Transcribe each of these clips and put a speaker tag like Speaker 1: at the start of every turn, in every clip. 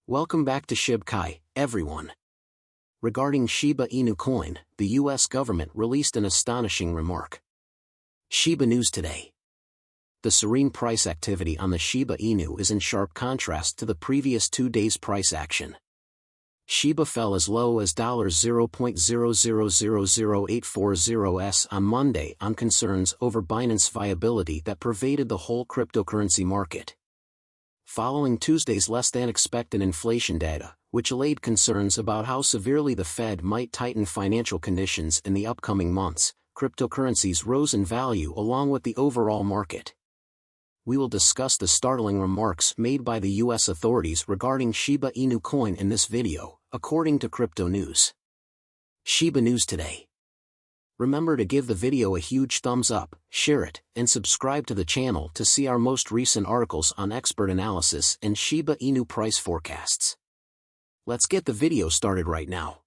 Speaker 1: Welcome back to Shib, everyone. Regarding Shiba Inu coin, the US government released an astonishing remark. Shiba News today. The serene price activity on the Shiba Inu is in sharp contrast to the previous 2 days' price action. Shiba fell as low as $0.0000840 on Monday on concerns over Binance viability that pervaded the whole cryptocurrency market. Following Tuesday's less-than-expected inflation data, which allayed concerns about how severely the Fed might tighten financial conditions in the upcoming months, cryptocurrencies rose in value along with the overall market. We will discuss the startling remarks made by the US authorities regarding Shiba Inu coin in this video, according to Crypto News. Shiba News today. Remember to give the video a huge thumbs up, share it, and subscribe to the channel to see our most recent articles on expert analysis and Shiba Inu price forecasts. Let's get the video started right now.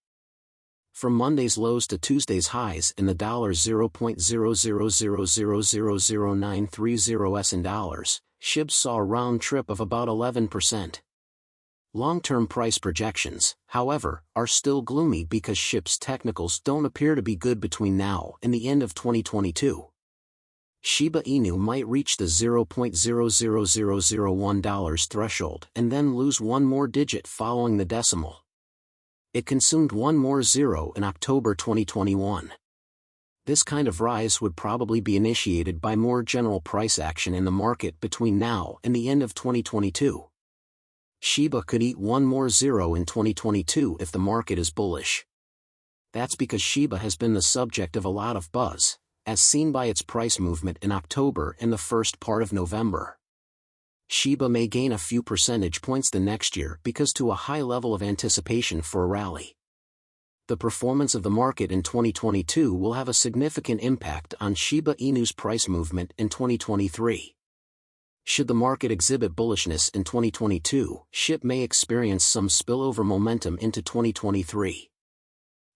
Speaker 1: From Monday's lows to Tuesday's highs in the $0.000000930 in dollars, Shib saw a round trip of about 11%. Long-term price projections, however, are still gloomy because Shib's technicals don't appear to be good between now and the end of 2022. Shiba Inu might reach the $0.00001 threshold and then lose one more digit following the decimal. It consumed one more zero in October 2021. This kind of rise would probably be initiated by more general price action in the market between now and the end of 2022. Shiba could eat one more zero in 2022 if the market is bullish. That's because Shiba has been the subject of a lot of buzz, as seen by its price movement in October and the first part of November. Shiba may gain a few percentage points the next year because to a high level of anticipation for a rally. The performance of the market in 2022 will have a significant impact on Shiba Inu's price movement in 2023. Should the market exhibit bullishness in 2022, Shib may experience some spillover momentum into 2023.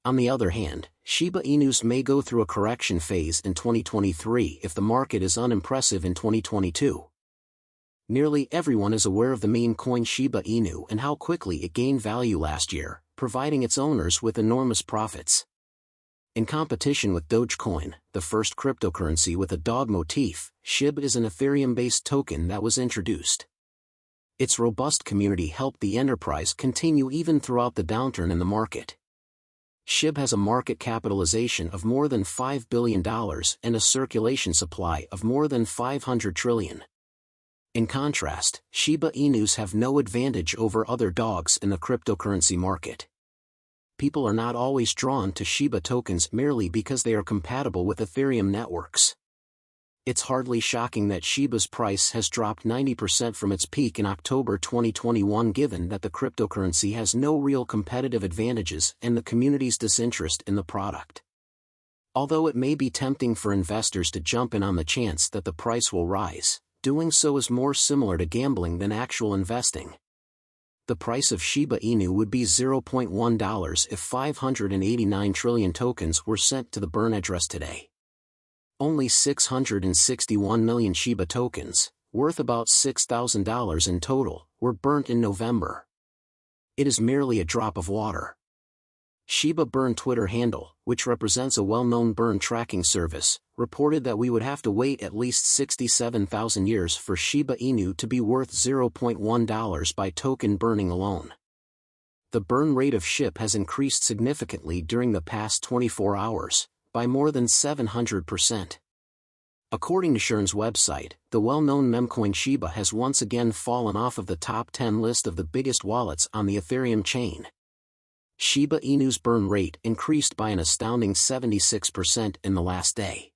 Speaker 1: On the other hand, Shiba Inus may go through a correction phase in 2023 if the market is unimpressive in 2022. Nearly everyone is aware of the meme coin Shiba Inu and how quickly it gained value last year, providing its owners with enormous profits. In competition with Dogecoin, the first cryptocurrency with a dog motif, Shib is an Ethereum-based token that was introduced. Its robust community helped the enterprise continue even throughout the downturn in the market. Shib has a market capitalization of more than $5 billion and a circulation supply of more than 500 trillion. In contrast, Shiba Inus have no advantage over other dogs in the cryptocurrency market. People are not always drawn to Shiba tokens merely because they are compatible with Ethereum networks. It's hardly shocking that Shiba's price has dropped 90% from its peak in October 2021 given that the cryptocurrency has no real competitive advantages and the community's disinterest in the product. Although it may be tempting for investors to jump in on the chance that the price will rise, doing so is more similar to gambling than actual investing. The price of Shiba Inu would be $0.1 if 589 trillion tokens were sent to the burn address today. Only 661 million Shiba tokens, worth about $6,000 in total, were burnt in November. It is merely a drop of water. Shiba Burn Twitter handle, which represents a well-known burn tracking service, reported that we would have to wait at least 67,000 years for Shiba Inu to be worth $0.1 by token burning alone. The burn rate of Shib has increased significantly during the past 24 hours, by more than 700%. According to Shurn's website, the well-known memecoin Shiba has once again fallen off of the top 10 list of the biggest wallets on the Ethereum chain. Shiba Inu's burn rate increased by an astounding 76% in the last day.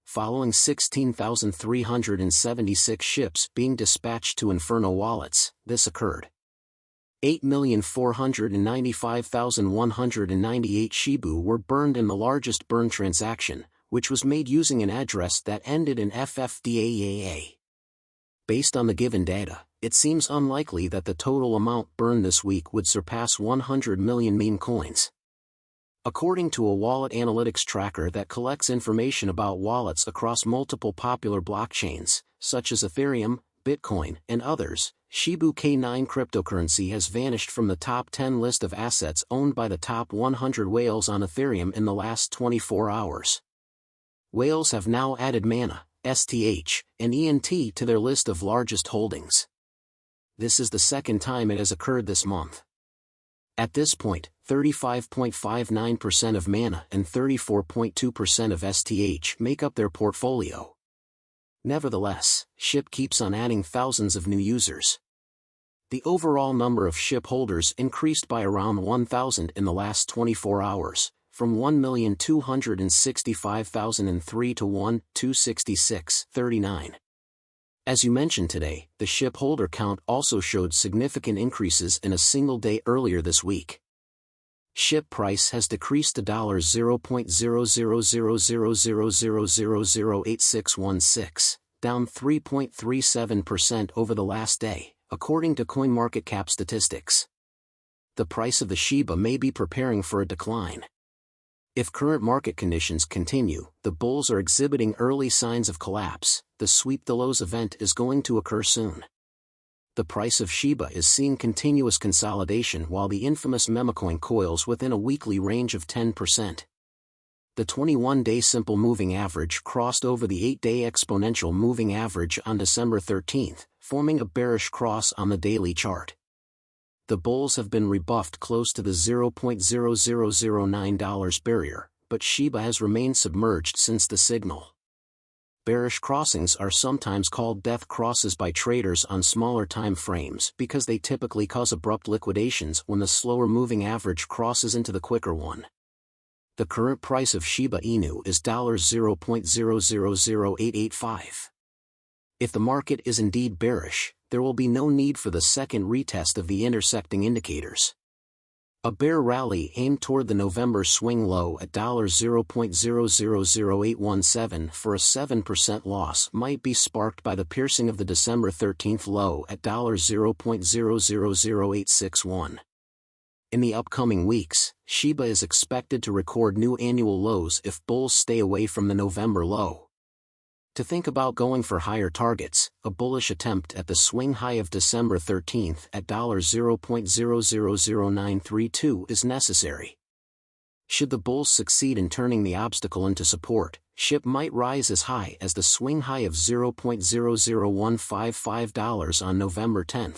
Speaker 1: Following 16,376 ships being dispatched to Inferno wallets, this occurred. 8,495,198 Shibu were burned in the largest burn transaction, which was made using an address that ended in FFDAAA. Based on the given data, it seems unlikely that the total amount burned this week would surpass 100 million meme coins. According to a wallet analytics tracker that collects information about wallets across multiple popular blockchains, such as Ethereum, Bitcoin, and others, Shiba K9 cryptocurrency has vanished from the top 10 list of assets owned by the top 100 whales on Ethereum in the last 24 hours. Whales have now added Mana, STH, and ENT to their list of largest holdings. This is the second time it has occurred this month. At this point, 35.59% of Mana and 34.2% of STH make up their portfolio. Nevertheless, Shib keeps on adding thousands of new users. The overall number of Shib holders increased by around 1,000 in the last 24 hours, from 1,265,003 to 1,266,39. As you mentioned today, the Shib holder count also showed significant increases in a single day earlier this week. Shib price has decreased to $0.000000008616, down 3.37% over the last day, according to CoinMarketCap statistics. The price of the Shiba may be preparing for a decline. If current market conditions continue, the bulls are exhibiting early signs of collapse. The sweep the lows event is going to occur soon. The price of Shiba is seeing continuous consolidation while the infamous memecoin coils within a weekly range of 10%. The 21-day simple moving average crossed over the 8-day exponential moving average on December 13, forming a bearish cross on the daily chart. The bulls have been rebuffed close to the $0.0009 barrier, but Shiba has remained submerged since the signal. Bearish crossings are sometimes called death crosses by traders on smaller time frames because they typically cause abrupt liquidations when the slower moving average crosses into the quicker one. The current price of Shiba Inu is $0.000885. If the market is indeed bearish, there will be no need for the second retest of the intersecting indicators. A bear rally aimed toward the November swing low at $0.000817 for a 7% loss might be sparked by the piercing of the December 13 low at $0.000861. In the upcoming weeks, Shiba is expected to record new annual lows if bulls stay away from the November low. To think about going for higher targets, a bullish attempt at the swing high of December 13 at $0.000932 is necessary. Should the bulls succeed in turning the obstacle into support, Shib might rise as high as the swing high of $0.00155 on November 10.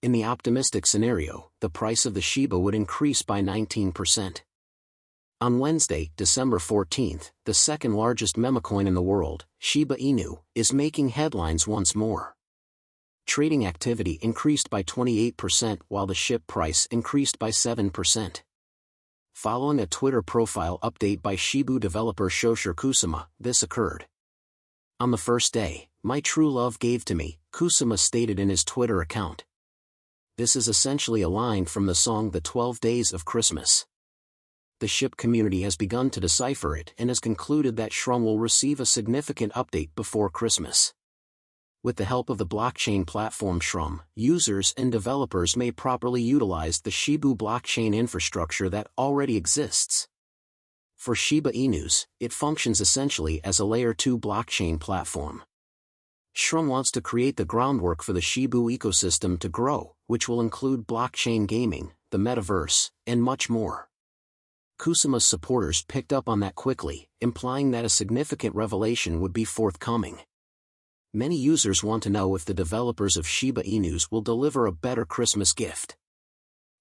Speaker 1: In the optimistic scenario, the price of the Shiba would increase by 19%. On Wednesday, December 14, the second largest memecoin in the world, Shiba Inu, is making headlines once more. Trading activity increased by 28% while the Shib price increased by 7%. Following a Twitter profile update by Shibu developer Shoshir Kusama, this occurred. On the first day, my true love gave to me, Kusama stated in his Twitter account. This is essentially a line from the song The 12 Days of Christmas. The Shib community has begun to decipher it and has concluded that Shrum will receive a significant update before Christmas. With the help of the blockchain platform Shrum, users and developers may properly utilize the Shibu blockchain infrastructure that already exists. For Shiba Inus, it functions essentially as a Layer 2 blockchain platform. Shrum wants to create the groundwork for the Shibu ecosystem to grow, which will include blockchain gaming, the metaverse, and much more. Kusama's supporters picked up on that quickly, implying that a significant revelation would be forthcoming. Many users want to know if the developers of Shiba Inus will deliver a better Christmas gift.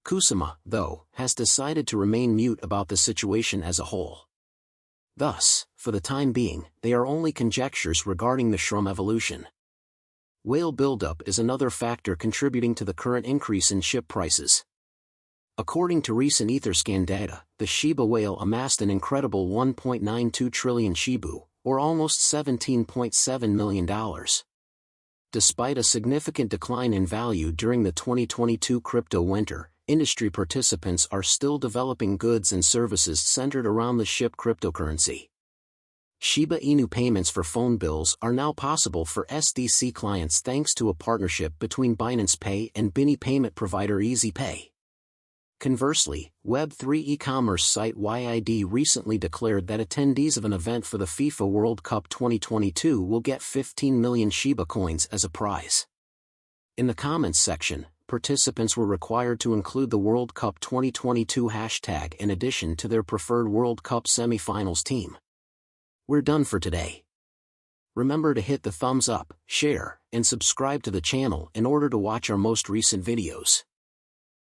Speaker 1: Kusama, though, has decided to remain mute about the situation as a whole. Thus, for the time being, they are only conjectures regarding the Shrum evolution. Whale buildup is another factor contributing to the current increase in Shib prices. According to recent Etherscan data, the Shiba whale amassed an incredible 1.92 trillion Shibu, or almost $17.7 million. Despite a significant decline in value during the 2022 crypto winter, industry participants are still developing goods and services centered around the Shib cryptocurrency. Shiba Inu payments for phone bills are now possible for SDC clients thanks to a partnership between Binance Pay and Bini payment provider EasyPay. Conversely, Web3 e-commerce site YID recently declared that attendees of an event for the FIFA World Cup 2022 will get 15 million Shiba coins as a prize. In the comments section, participants were required to include the World Cup 2022 hashtag in addition to their preferred World Cup semifinals team. We're done for today. Remember to hit the thumbs up, share, and subscribe to the channel in order to watch our most recent videos.